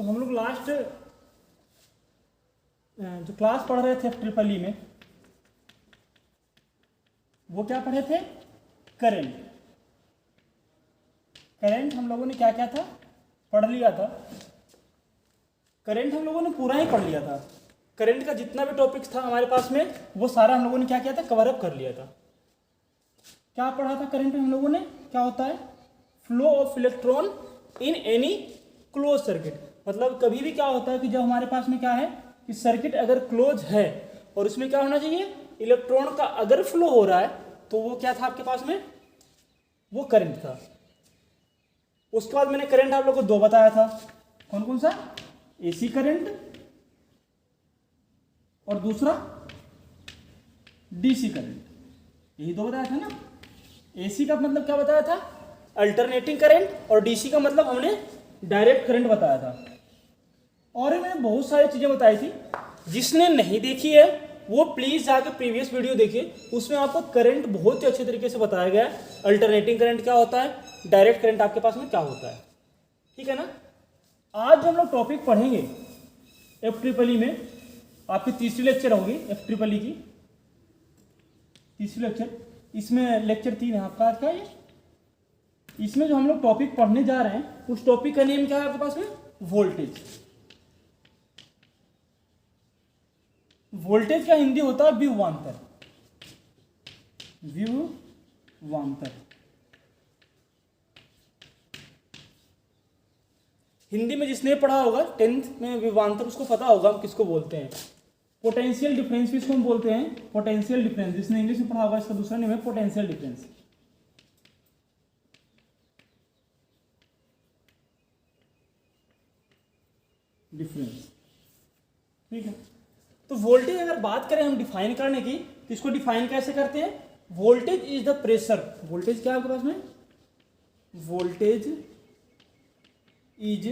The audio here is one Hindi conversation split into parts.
तो हम लोग लास्ट जो क्लास पढ़ रहे थे ट्रिपल ई में, वो क्या पढ़े थे? करंट। करंट हम लोगों ने क्या क्या था, पढ़ लिया था। करंट हम लोगों ने पूरा ही पढ़ लिया था। करंट का जितना भी टॉपिक्स था हमारे पास में, वो सारा हम लोगों ने क्या किया था, कवर अप कर लिया था। क्या पढ़ा था करंट में हम लोगों ने? क्या होता है? Flow of electron in any close circuit. मतलब कभी भी क्या होता है कि जब हमारे पास में क्या है कि सर्किट अगर क्लोज है और उसमें क्या होना चाहिए, इलेक्ट्रॉन का अगर फ्लो हो रहा है, तो वो क्या था आपके पास में? वो करंट था। उसके बाद मैंने करंट आप लोग को दो बताया था। कौन कौन सा? एसी करंट और दूसरा डीसी करंट। यही दो बताया था ना। एसी का मतलब क्या बताया था? Alternating current. और डीसी का मतलब हमने डायरेक्ट करंट बताया था। और मैंने बहुत सारी चीजें बताई थी। जिसने नहीं देखी है वो प्लीज जाकर प्रीवियस वीडियो देखिए, उसमें आपको करंट बहुत ही अच्छे तरीके से बताया गया है। अल्टरनेटिंग करंट क्या होता है, डायरेक्ट करंट आपके पास में क्या होता है। ठीक है ना। आज हम लोग टॉपिक पढ़ेंगे एफ ट्रिपल ई में। आपकी तीसरी लेक्चर होगी एफ ट्रिपल ई की, तीसरी लेक्चर। इसमें लेक्चर 3 है आपका आज का। ये इसमें जो हम लोग टॉपिक पढ़ने जा रहे हैं, उस टॉपिक का नेम क्या है आपके पास में? वोल्टेज। वोल्टेज का हिंदी होता है विभवांतर। विभवांतर हिंदी में जिसने पढ़ा होगा 10th में विभवांतर, उसको पता होगा हम किसको बोलते हैं। पोटेंशियल डिफरेंस भी इसको हम बोलते हैं। पोटेंशियल डिफरेंस, जिसने इंग्लिश में पढ़ा होगा इसका दूसरा नेम है पोटेंशियल डिफरेंस। डिफरेंस, ठीक है। तो वोल्टेज अगर बात करें हम डिफाइन करने की, तो इसको डिफाइन कैसे करते हैं? Voltage is the pressure. Voltage क्या है आपके पास में? Voltage is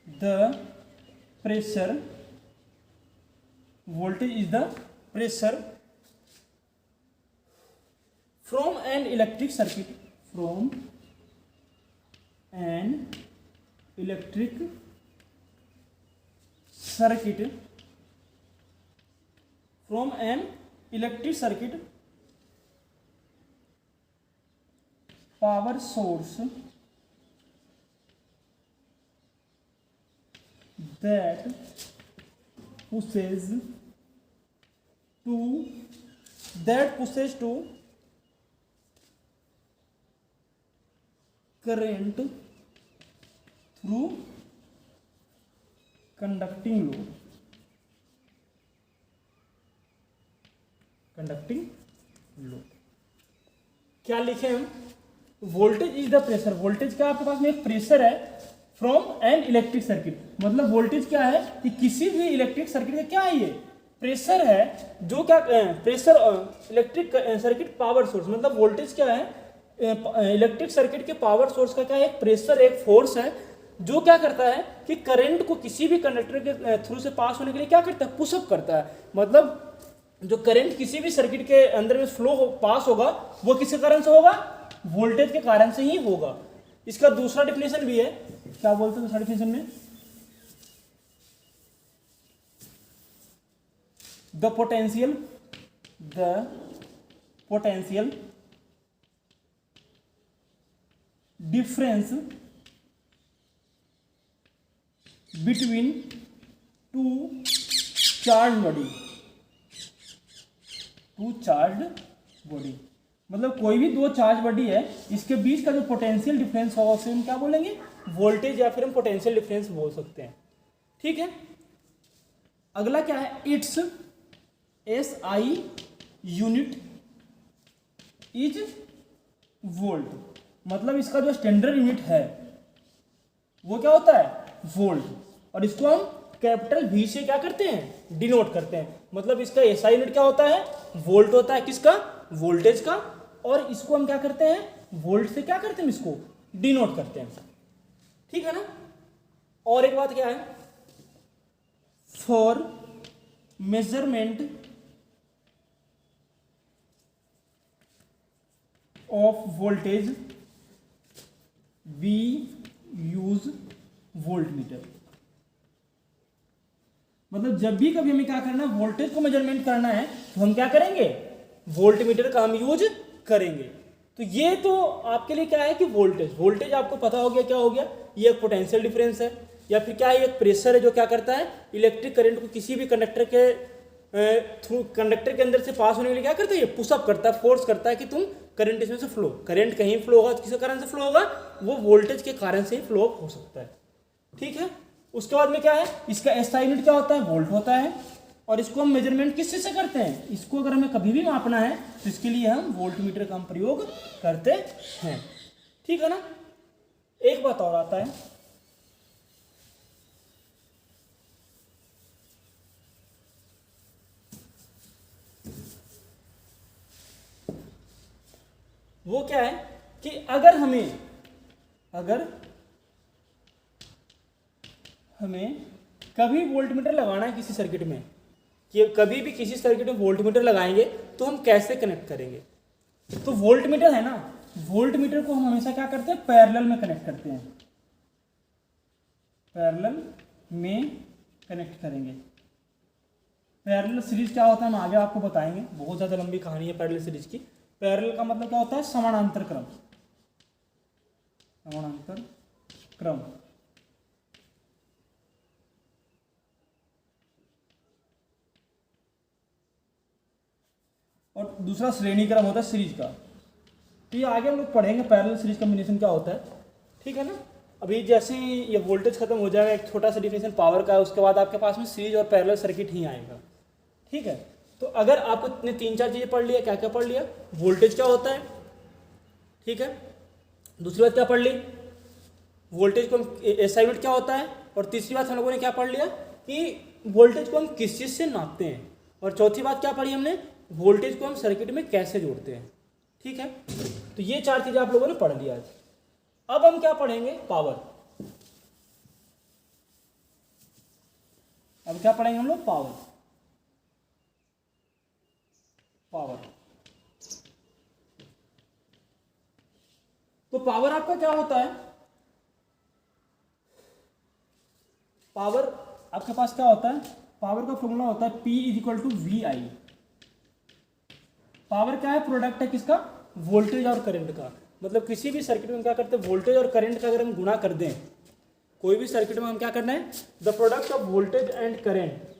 the pressure. Voltage is the pressure from an electric circuit. From an electric circuit. From an electric circuit power source that pushes to current through conducting load। Conducting load क्या लिखे हम? Voltage is the pressure. Voltage क्या आपके पास में? एक प्रेशर है फ्रॉम एन इलेक्ट्रिक सर्किट। मतलब वोल्टेज क्या है कि किसी भी इलेक्ट्रिक सर्किट का क्या है, ये प्रेशर है। जो क्या pressure electric circuit power source, मतलब वोल्टेज क्या है? इलेक्ट्रिक सर्किट के पावर सोर्स का क्या है? एक प्रेशर, एक फोर्स है जो क्या करता है कि करंट को किसी भी कंडक्टर के थ्रू से पास होने के लिए क्या करता है? पुशअप करता है। मतलब जो करंट किसी भी सर्किट के अंदर में फ्लो पास होगा, वो किसके कारण से होगा? वोल्टेज के कारण से ही होगा। इसका दूसरा डेफिनेशन भी है। क्या बोलते हैं दूसरा डेफिनेशन में? The potential difference between two charge body. Two charge body मतलब कोई भी दो चार्ज बॉडी है, इसके बीच का जो पोटेंशियल डिफरेंस होगा उसे हम क्या बोलेंगे? वोल्टेज, या फिर हम पोटेंशियल डिफरेंस बोल सकते हैं। ठीक है। अगला क्या है? It's SI unit is volt. मतलब इसका जो स्टैंडर्ड यूनिट है वो क्या होता है? वोल्ट। और इसको हम कैपिटल V से क्या करते हैं? डिनोट करते हैं। मतलब इसका SI यूनिट क्या होता है? वोल्ट होता है। किसका? वोल्टेज का। और इसको हम क्या करते हैं? वोल्ट से क्या करते हैं? इसको डिनोट करते हैं। ठीक है ना। और एक बात क्या है? For measurement of voltage V use voltmeter. मतलब जब भी कभी हमें क्या करना है, वोल्टेज को मेजरमेंट करना है, तो हम क्या करेंगे, वोल्ट मीटर का हम यूज करेंगे। तो ये तो आपके लिए क्या है कि वोल्टेज आपको पता हो गया क्या हो गया, ये एक पोटेंशियल डिफरेंस है, या फिर क्या है, एक प्रेशर है जो क्या करता है, इलेक्ट्रिक करंट को किसी भी कंडक्टर के थ्रू, कंडक्टर के अंदर से पास होने के लिए क्या करता है, ये पुशअप करता है, फोर्स करता है कि तुम करंट इसमें से फ्लो, करंट कहीं फ्लो होगा, किस कारण से फ्लो होगा, वो वोल्टेज के कारण से ही फ्लो हो सकता है। ठीक है, उसके बाद में क्या है, इसका एसआई यूनिट क्या होता है, वोल्ट होता है, और इसको हम मेजरमेंट किस चीज से करते हैं, इसको अगर हमें कभी भी मापना है तो इसके लिए हम वोल्ट मीटर का हम प्रयोग करते हैं। ठीक है ना। एक बात और आता है, वो क्या है कि अगर हमें कभी वोल्ट मीटर लगाना है किसी सर्किट में, कि कभी भी किसी सर्किट में वोल्ट मीटर लगाएंगे तो हम कैसे कनेक्ट करेंगे। तो वोल्ट मीटर है ना, वोल्ट मीटर को हम हमेशा क्या करते हैं, पैरेलल में कनेक्ट करते हैं, पैरेलल में कनेक्ट करेंगे। पैरेलल सीरीज क्या होता है हम आगे आपको बताएंगे, बहुत ज़्यादा लंबी कहानी है पैरेलल सीरीज की। पैरेलल का मतलब क्या होता है, समानांतर क्रम, समानांतर क्रम। और दूसरा श्रेणी क्रम होता है सीरीज का। तो ये आगे हम लोग पढ़ेंगे पैरेलल सीरीज कॉम्बिनेशन क्या होता है। ठीक है ना। अभी जैसे ही ये वोल्टेज खत्म हो जाएगा, एक छोटा सा डिफिनेशन पावर का है, उसके बाद आपके पास में सीरीज और पैरेलल सर्किट ही आएगा। ठीक है, तो अगर आपको इतने 3-4 चीज़ें पढ़ लिया, क्या क्या पढ़ लिया, वोल्टेज क्या होता है, ठीक है, दूसरी बात क्या पढ़ ली, वोल्टेज को हम एसआई यूनिट क्या होता है, और तीसरी बात हम लोगों ने क्या पढ़ लिया कि वोल्टेज को हम किस चीज़ से नापते हैं, और चौथी बात क्या पढ़ी हमने, वोल्टेज को हम सर्किट में कैसे जोड़ते हैं। ठीक है, तो ये 4 चीज़ें आप लोगों ने पढ़ लिया आज। अब हम क्या पढ़ेंगे, पावर। अब क्या पढ़ेंगे हम लोग, पावर। पावर, तो पावर आपका क्या होता है, पावर आपके पास क्या होता है, पावर का फॉर्मूला होता है P = VI। पावर क्या है, प्रोडक्ट है किसका, वोल्टेज और करंट का। मतलब किसी भी सर्किट में हम क्या करते हैं, वोल्टेज और करंट का अगर हम गुणा कर दें, कोई भी सर्किट में हम क्या करना है, the product of voltage and current.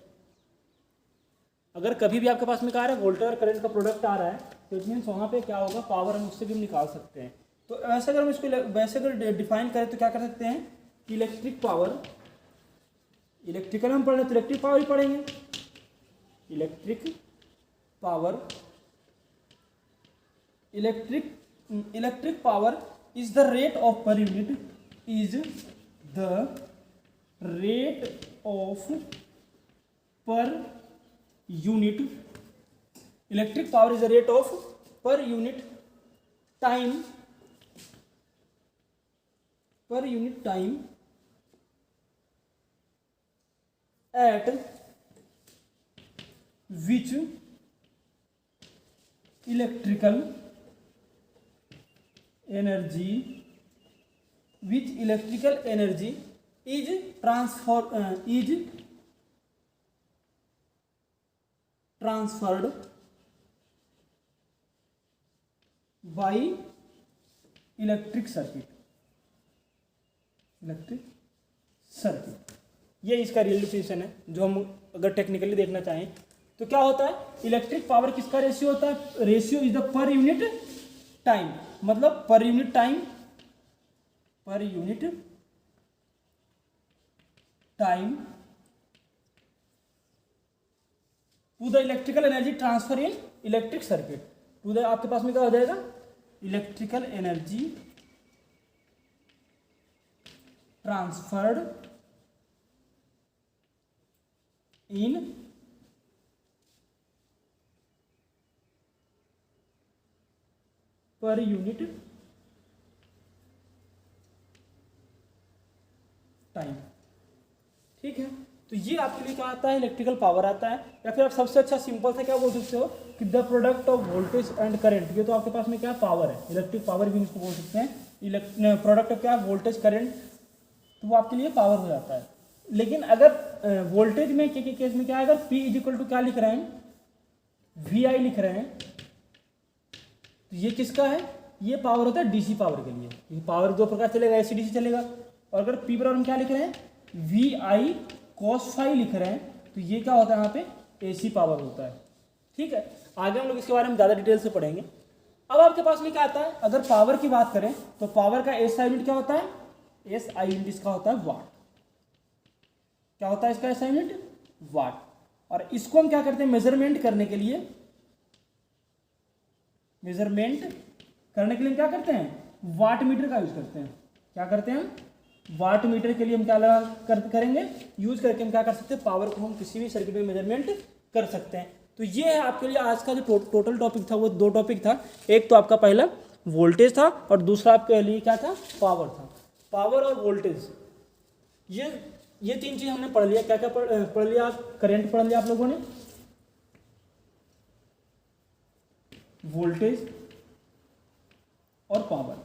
अगर कभी भी आपके पास में क्या आ रहा है, वोल्टेज और करंट का प्रोडक्ट आ रहा है, तो इट मीन्स वहाँ पे क्या होगा, पावर हम उससे भी निकाल सकते हैं। तो वैसे अगर हम इसको वैसे अगर डिफाइन करें तो क्या कर सकते हैं, इलेक्ट्रिक पावर, इलेक्ट्रिकल हम पढ़ें तो इलेक्ट्रिक पावर ही पढ़ेंगे, electric power, electric power is the rate of per unit, is the rate of per unit, electric power is the rate of पर unit time, per unit time at which electrical energy is transferred by electric circuit, ये इसका रियल डिफिनेशन है। जो हम अगर टेक्निकली देखना चाहें तो क्या होता है, इलेक्ट्रिक पावर किसका रेशियो होता है, ratio is the per unit time, मतलब per unit time, per unit time to the electrical energy transfer in electric circuit, to the, आपके पास में क्या हो जाएगा, इलेक्ट्रिकल एनर्जी ट्रांसफर्ड इन पर यूनिट टाइम। ठीक है, तो ये आपके लिए क्या आता है, इलेक्ट्रिकल पावर आता है। या फिर आप सबसे अच्छा सिंपल से क्या बोल सकते हो कि the product of voltage and current, ये तो आपके पास में क्या पावर है, इलेक्ट्रिक पावर भी इसको बोल सकते हैं। प्रोडक्ट ऑफ क्या, वोल्टेज करंट, तो वो आपके लिए पावर हो जाता है। लेकिन अगर वोल्टेज में के केस में क्या है, अगर P इज इक्वल टू क्या लिख रहे हैं, VI लिख रहे हैं, तो ये किसका है, ये पावर होता है डीसी पावर के लिए। ये पावर दो प्रकार चलेगा, एसी डीसी चलेगा। और अगर P बराबर हम क्या लिख रहे हैं, VI cos फाई लिख रहे हैं, तो ये क्या होता है यहाँ पे एसी पावर होता है। ठीक है, आगे हम लोग इसके बारे में ज़्यादा डिटेल से पढ़ेंगे। अब आपके पास में क्या आता है, अगर पावर की बात करें तो पावर का एसआई यूनिट क्या होता है, एसआई यूनिट इसका होता है वाट। क्या होता है इसका एसआई यूनिट, वाट। और इसको हम क्या करते हैं, मेजरमेंट करने के लिए हम क्या करते हैं, वाट मीटर का यूज करते हैं। क्या करते हैं हम, वाट मीटर के लिए हम क्या करेंगे, यूज करके हम क्या कर सकते हैं, पावर को हम किसी भी सर्किट में मेजरमेंट कर सकते हैं। तो ये है आपके लिए आज का जो टोटल टॉपिक था, वो दो टॉपिक था। एक तो आपका पहला वोल्टेज था और दूसरा आपके लिए क्या था, पावर था। पावर और वोल्टेज, ये तीन चीज हमने पढ़ लिया। क्या क्या पढ़ लिया, करंट पढ़ लिया आप लोगों ने, वोल्टेज और पावर,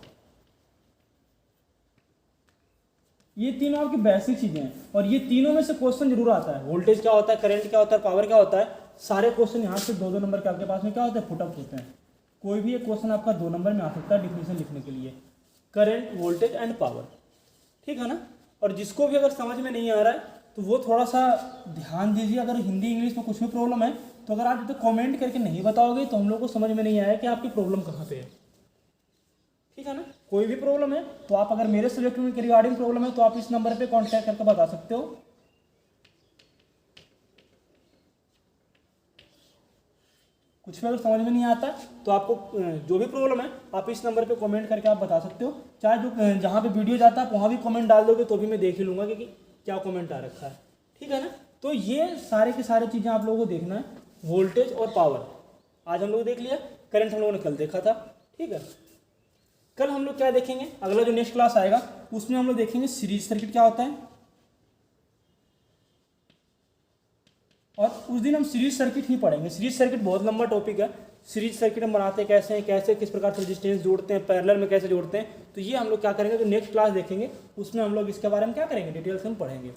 ये तीनों आपकी बेसिक चीजें हैं। और ये तीनों में से क्वेश्चन जरूर आता है। वोल्टेज क्या होता है, करंट क्या होता है, पावर क्या होता है, सारे क्वेश्चन यहाँ से 2-2 नंबर के आपके पास में क्या होते हैं, पुटअप होते हैं। कोई भी एक क्वेश्चन आपका 2 नंबर में आ सकता है डिफिनेशन लिखने के लिए, करंट, वोल्टेज एंड पावर। ठीक है ना। और जिसको भी अगर समझ में नहीं आ रहा है तो वो थोड़ा सा ध्यान दीजिए। अगर हिंदी इंग्लिश में कुछ भी प्रॉब्लम है तो अगर आप तो कमेंट करके नहीं बताओगे तो हम लोग को समझ में नहीं आया कि आपकी प्रॉब्लम कहाँ पे है। ठीक है ना। कोई भी प्रॉब्लम है तो आप, अगर मेरे सब्जेक्ट में रिगार्डिंग प्रॉब्लम है तो आप इस नंबर पे कांटेक्ट करके बता सकते हो। कुछ भी अगर समझ में नहीं आता तो आपको जो भी प्रॉब्लम है आप इस नंबर पे कमेंट करके आप बता सकते हो। चाहे जो जहाँ पे वीडियो जाता है आप वहाँ भी कमेंट डाल दोगे तो भी मैं देख ही लूँगा कि क्या कमेंट आ रखा है। ठीक है ना। तो ये सारे की सारी चीज़ें आप लोगों को देखना है। वोल्टेज और पावर आज हम लोग देख लिया, करंट हम लोगों ने कल देखा था। ठीक है, कल हम लोग क्या देखेंगे, अगला जो नेक्स्ट क्लास आएगा उसमें हम लोग देखेंगे सीरीज सर्किट क्या होता है। और उस दिन हम सीरीज सर्किट ही पढ़ेंगे। सीरीज सर्किट बहुत लंबा टॉपिक है। सीरीज सर्किट हम बनाते कैसे हैं, कैसे किस प्रकार से रेजिस्टेंस जोड़ते हैं, पैरेलल में कैसे जोड़ते हैं, तो ये हम लोग क्या करेंगे, जो नेक्स्ट क्लास देखेंगे उसमें हम लोग इसके बारे में क्या करेंगे, डिटेल्स में पढ़ेंगे।